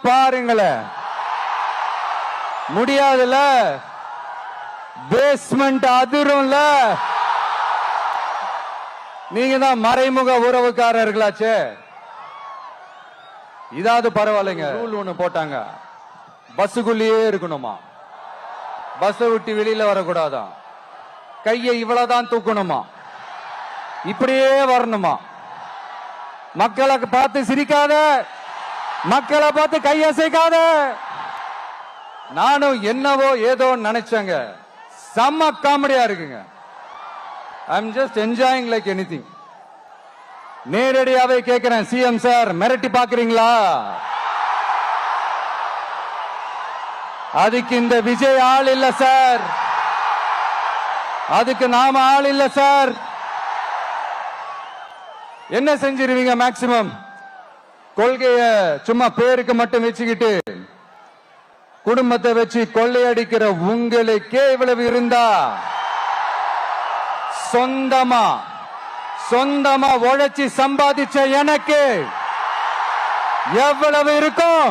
பாருங்களேன், முடியாதுல, பேஸ்மெண்ட் அதிரும்ல. நீங்க தான் மறைமுக உறவுக்காரர்களாச்சே. இதாவது பரவாயில்லைங்க. ரூல் ஒண்ணு போட்டாங்க, பஸ்ஸுக்குள்ளேயே இருக்கணுமா, பஸ் விட்டு வெளியில வரக்கூடாதான், கையை இவ்வளவுதான் தூக்கணுமா, இப்படியே வரணுமா. மக்களை பார்த்து சிரிக்காத, மக்களை பார்த்து கையசைக்காத. நானும் என்னவோ ஏதோ நினைச்சேங்க. செம்ம காமெடியா இருக்குங்க. I am just enjoying like anything. நேரடியாவே கேட்கிறேன், சிஎம் சார் மிரட்டி பாக்குறீங்களா? அதுக்கு இந்த விஜய் ஆள் இல்ல சார், அதுக்கு நாம ஆள் இல்ல சார். என்ன செஞ்சிருவீங்க? மேக்சிமம் கொள்கைய சும்மா பேருக்கு மட்டும் வச்சுக்கிட்டு குடும்பத்தை வச்சு கொள்ளையடிக்கிற உங்களுக்கே இவ்வளவு இருந்தா, சொந்தமா உழைச்சி சம்பாதிச்ச எனக்கு எவ்வளவு இருக்கும்?